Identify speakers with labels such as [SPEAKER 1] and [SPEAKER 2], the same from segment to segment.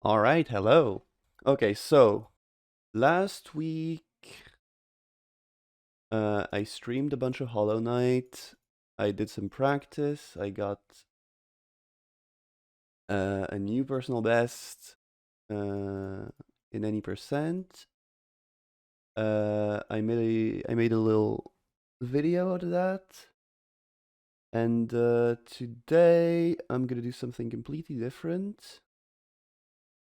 [SPEAKER 1] All right, hello. Okay, so last week I streamed a bunch of Hollow Knight. I did some practice. I got a new personal best in any percent. I made a little video out of that. And today I'm gonna do something completely different.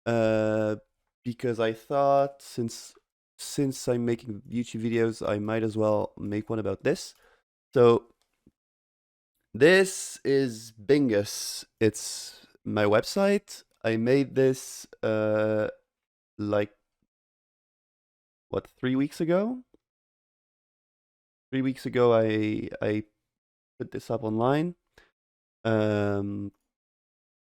[SPEAKER 1] Uh, because I thought since I'm making YouTube videos, I might as well make one about this. So this is Bingus. It's my website. I made this like what 3 weeks ago. 3 weeks ago, I put this up online. Um,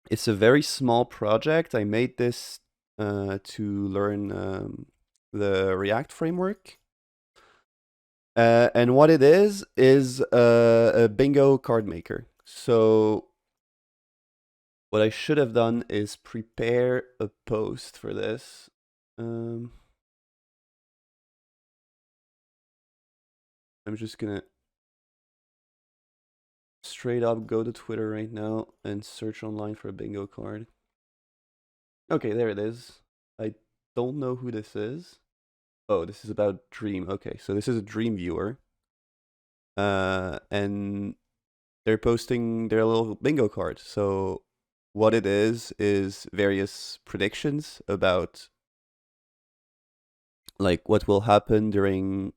[SPEAKER 1] it's a very small project. I made this to learn the React framework. And what it is a bingo card maker. So what I should have done is prepare a post for this. Um, I'm just gonna straight up go to Twitter right now and search online for a bingo card. Okay, there it is. I don't know who this is. Oh, this is about Dream. Okay, so this is a Dream viewer. And they're posting their little bingo card. So what it is various predictions about like what will happen during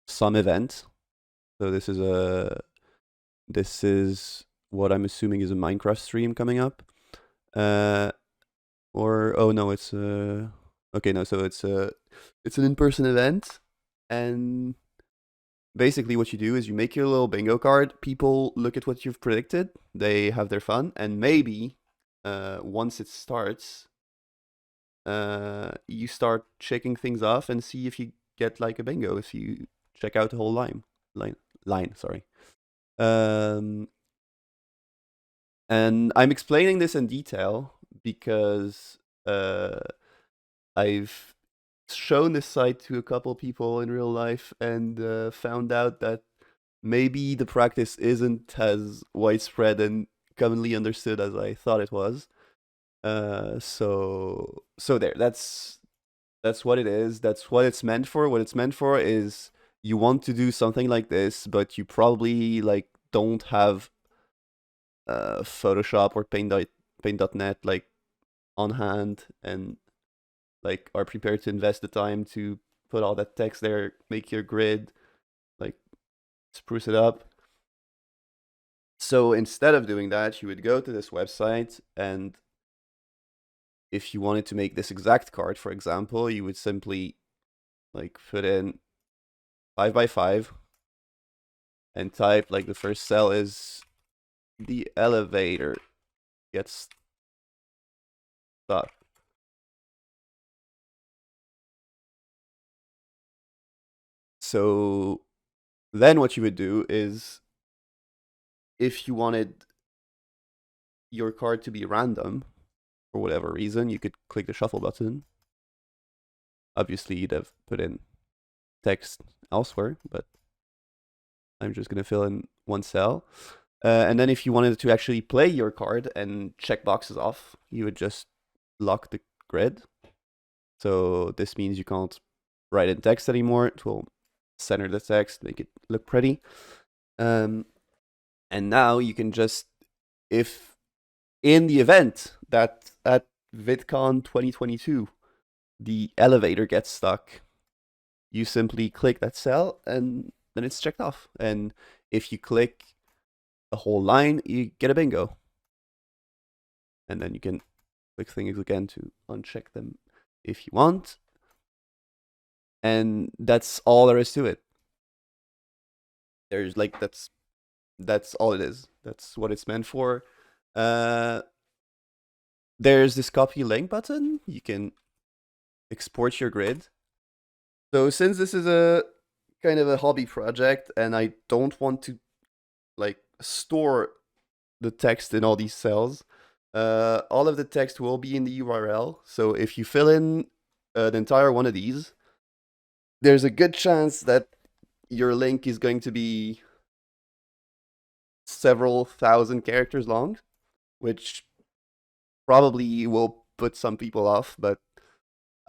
[SPEAKER 1] some event. So this is what I'm assuming is a Minecraft stream coming up. Uh or oh no, it's okay, no, so it's an in-person event, and basically what you do is you make your little bingo card, people look at what you've predicted, they have their fun, and maybe once it starts, you start checking things off and see if you get like a bingo if you check out the whole line, sorry. Um, and I'm explaining this in detail because uh, I've shown this site to a couple people in real life and found out that maybe the practice isn't as widespread and commonly understood as I thought it was. So there. That's what it is. That's what it's meant for. What it's meant for is you want to do something like this, but you probably like don't have Photoshop or Paint.net like on hand and like are prepared to invest the time to put all that text there, make your grid, like spruce it up. So instead of doing that, you would go to this website, and if you wanted to make this exact card, for example, you would simply like put in 5 by 5 and type like the first cell is the elevator gets stuck. So then what you would do is if you wanted your card to be random for whatever reason, you could click the shuffle button. Obviously, you'd have put in text elsewhere, but I'm just going to fill in one cell. And then if you wanted to actually play your card and check boxes off, you would just lock the grid. So this means you can't write in text anymore. It will center the text, make it look pretty. And now you can just, if in the event that at VidCon 2022, the elevator gets stuck, you simply click that cell and then it's checked off. And if you click a whole line, you get a bingo. And then you can click things again to uncheck them if you want. And that's all there is to it. There's like that's all it is. That's what it's meant for. Uh, there's this copy link button. You can export your grid. So since this is a kind of a hobby project and I don't want to like store the text in all these cells, All of the text will be in the URL. So if you fill in the entire one of these, there's a good chance that your link is going to be several thousand characters long, which probably will put some people off, but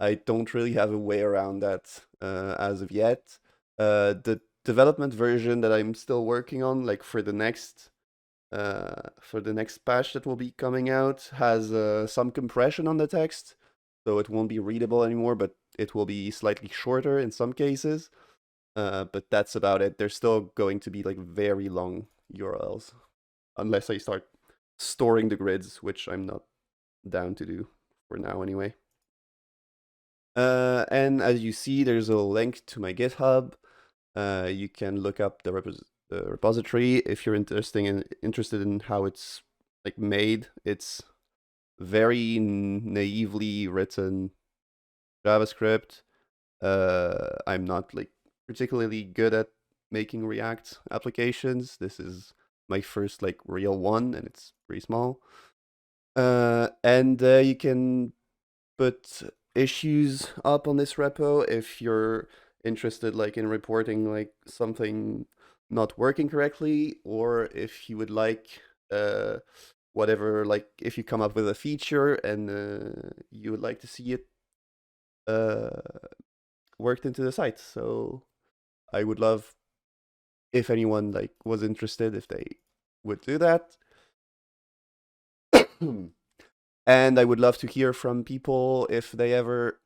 [SPEAKER 1] I don't really have a way around that as of yet. The development version that I'm still working on, like for the next patch that will be coming out, has some compression on the text, so it won't be readable anymore, but it will be slightly shorter in some cases. But that's about it. There's still going to be like very long URLs, unless I start storing the grids, which I'm not down to do for now anyway. And as you see, there's a link to my GitHub. You can look up the repository if you're interested in how it's like made. It's very naively written JavaScript. I'm not like particularly good at making React applications. This is my first like real one, and it's pretty small. And you can put issues up on this repo if you're interested like in reporting like something not working correctly, or if you would like whatever, like if you come up with a feature and you would like to see it uh, worked into the site. So I would love if anyone like was interested if they would do that. And I would love to hear from people if they ever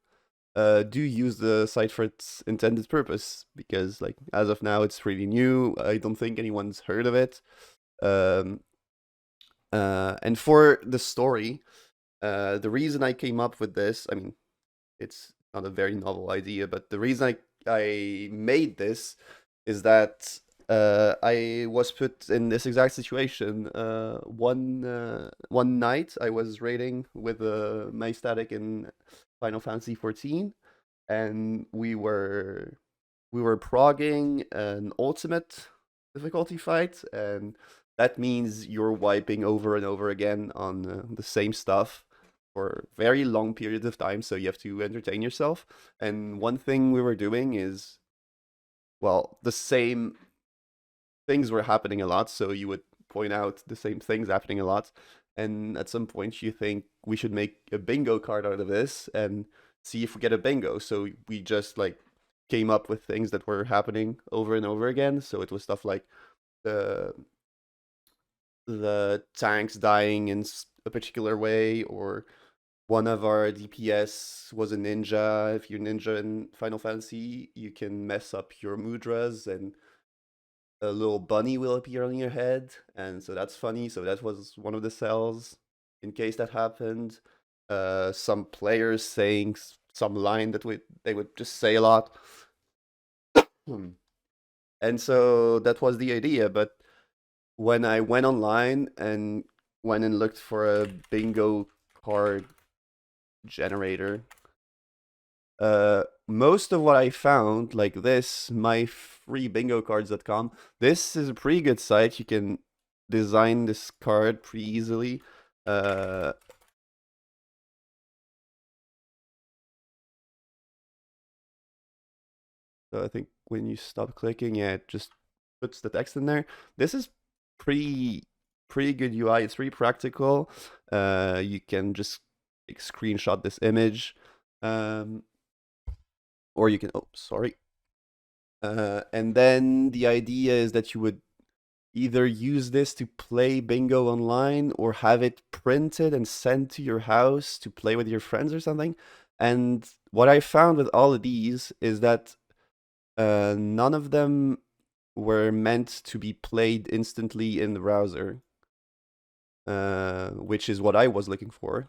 [SPEAKER 1] do use the site for its intended purpose, because like as of now it's really new. I don't think anyone's heard of it. Um, and for the story, the reason I came up with this, I mean, it's not a very novel idea, but the reason I made this is that I was put in this exact situation. One night I was raiding with my static in Final Fantasy 14, and we were progging an ultimate difficulty fight, and that means you're wiping over and over again on the same stuff for very long periods of time, so you have to entertain yourself. And one thing we were doing is, well, the same things were happening a lot, so you would point out the same things happening a lot. And at some point, you think we should make a bingo card out of this and see if we get a bingo. So we just like came up with things that were happening over and over again. So it was stuff like the the tanks dying in a particular way, or one of our DPS was a ninja. If you're ninja in Final Fantasy, you can mess up your mudras and a little bunny will appear on your head, and so that's funny. So that was one of the cells in case that happened. Some players saying some line that they would just say a lot. Hmm. And so that was the idea. But when I went online and went and looked for a bingo card generator, most of what I found, like this, myfreebingocards.com, this is a pretty good site. You can design this card pretty easily. Uh, so I think when you stop clicking, yeah, it just puts the text in there. This is pretty good UI. It's pretty practical. You can just like, screenshot this image, or you can. Oh, sorry. And then the idea is that you would either use this to play bingo online or have it printed and sent to your house to play with your friends or something. And what I found with all of these is that none of them were meant to be played instantly in the browser, which is what I was looking for.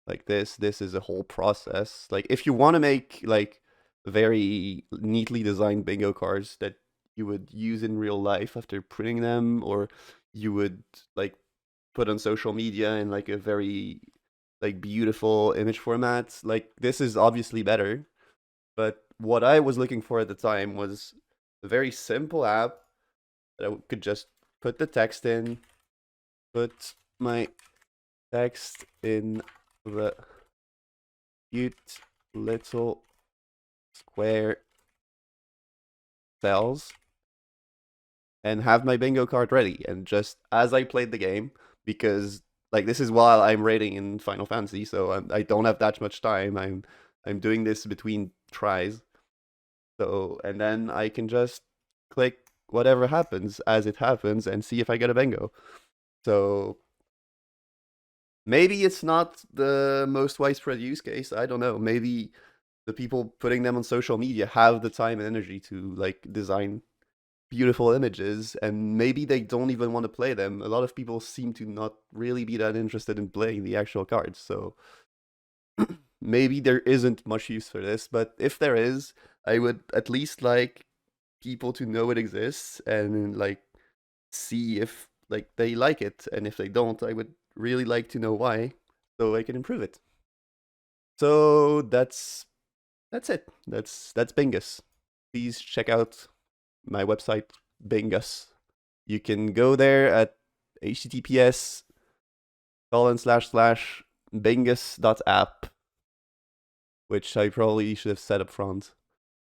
[SPEAKER 1] Like this is a whole process. Like if you want to make like very neatly designed bingo cards that you would use in real life after printing them, or you would like put on social media in like a very like beautiful image format, like this is obviously better. But what I was looking for at the time was a very simple app that I could just put the text in, put my text in the cute little square cells and have my bingo card ready. And just as I played the game, because like this is while I'm raiding in Final Fantasy, so I don't have that much time. I'm doing this between tries. So and then I can just click whatever happens as it happens and see if I get a bingo. So maybe it's not the most widespread use case. I don't know. Maybe the people putting them on social media have the time and energy to like design beautiful images, and maybe they don't even want to play them. A lot of people seem to not really be that interested in playing the actual cards, so maybe there isn't much use for this. But if there is, I would at least like people to know it exists and like see if like they like it, and if they don't, I would really like to know why, so I can improve it. So that's it. That's Bingus. Please check out my website, Bingus. You can go there at https:// bingus.app, which I probably should have said up front.